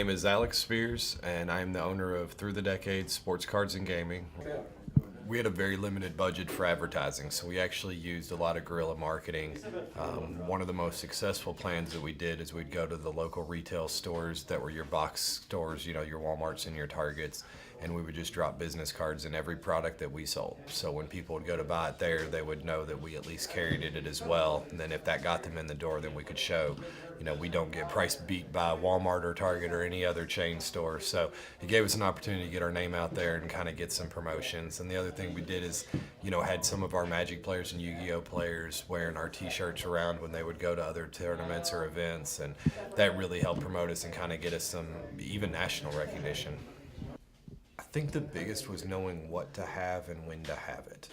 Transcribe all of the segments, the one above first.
My name is Alex Spears, and I am the owner of Through the Decades Sports Cards and Gaming. We had a very limited budget for advertising, so we actually used a lot of guerrilla marketing. One of the most successful plans that we did is we'd go to the local retail stores that were your box stores, you know, your Walmarts and your Targets, and we would just drop business cards in every product that we sold. So when people would go to buy it there, they would know that we at least carried it as well. And then if that got them in the door, then we could show, you know, we don't get price beat by Walmart or Target or any other chain store. So it gave us an opportunity to get our name out there and kind of get some promotions. And the other thing we did is, you know, had some of our Magic players and Yu-Gi-Oh players wearing our t-shirts around when they would go to other tournaments or events. And that really helped promote us and kind of get us some even national recognition. I think the biggest was knowing what to have and when to have it.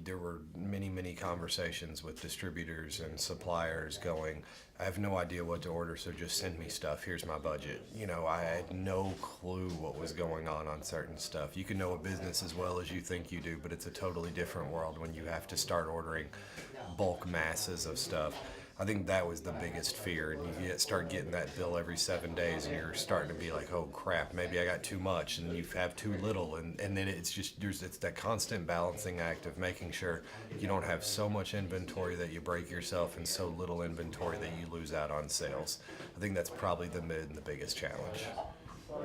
There were many conversations with distributors and suppliers going, I have no idea what to order, so just send me stuff. Here's my budget. You know, I had no clue what was going on certain stuff. You can know a business as well as you think you do, but it's a totally different world when you have to start ordering bulk masses of stuff. I think that was the biggest fear, and start getting that bill every 7 days, and you're starting to be like, oh crap, maybe I got too much, and you have too little, and then it's just it's that constant balancing act of making sure you don't have so much inventory that you break yourself, and so little inventory that you lose out on sales. I think that's probably the biggest challenge.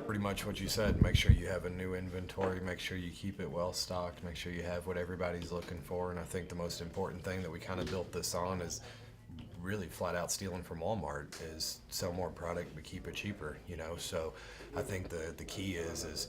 Pretty much what you said. Make sure you have a new inventory, make sure you keep it well stocked, make sure you have what everybody's looking for. And I think the most important thing that we kind of built this on is really flat out stealing from Walmart is sell more product but keep it cheaper, you know. So I think the key is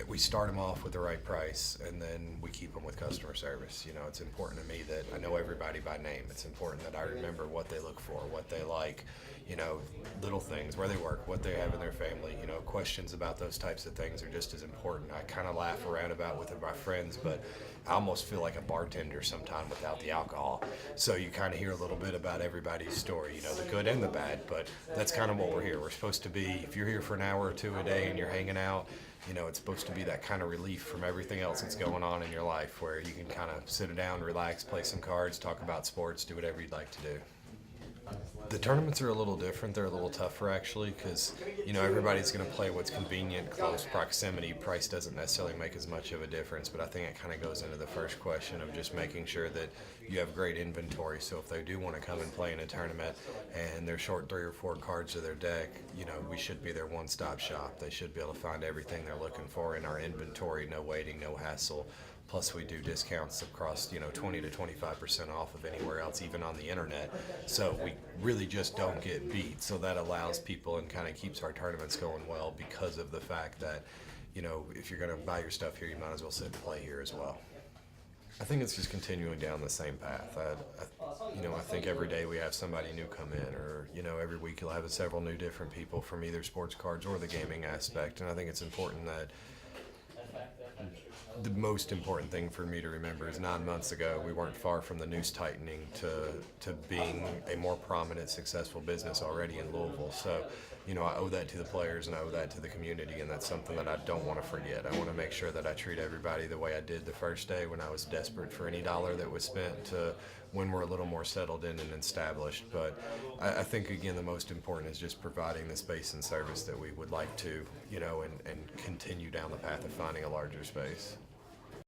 we start them off with the right price, and then we keep them with customer service. You know, it's important to me that I know everybody by name. It's important that I remember what they look for, what they like, you know, little things, where they work, what they have in their family. You know, questions about those types of things are just as important. I kind of laugh around about with my friends, but I almost feel like a bartender sometime without the alcohol. So you kind of hear a little bit about everybody's story, you know, the good and the bad, but that's kind of what we're here. We're supposed to be, if you're here for an hour or two a day and you're hanging out, you know, it's supposed to be that kind of relief from everything else that's going on in your life, where you can kind of sit down, relax, play some cards, talk about sports, do whatever you'd like to do. The tournaments are a little different. They're a little tougher, actually, because, you know, everybody's going to play what's convenient, close proximity. Price doesn't necessarily make as much of a difference, but I think it kind of goes into the first question of just making sure that you have great inventory. So if they do want to come and play in a tournament and they're short 3 or 4 cards to their deck, you know, we should be their one-stop shop. They should be able to find everything they're looking for in our inventory, no waiting, no hassle. Plus, we do discounts across, you know, 20 to 25% off of anywhere else, even on the internet. So we really just don't get beat. So that allows people and kind of keeps our tournaments going well, because of the fact that, you know, if you're going to buy your stuff here, you might as well sit and play here as well. I think it's just continuing down the same path. I think every day we have somebody new come in, or, you know, every week you'll have several new different people from either sports cards or the gaming aspect. And I think it's important that the most important thing for me to remember is 9 months ago, we weren't far from the noose tightening to being a more prominent, successful business already in Louisville. So, you know, I owe that to the players and I owe that to the community, and that's something that I don't want to forget. I want to make sure that I treat everybody the way I did the first day when I was desperate for any dollar that was spent, to when we're a little more settled in and established. But I think, again, the most important is just providing the space and service that we would like to, you know, and continue down the path of finding a larger space.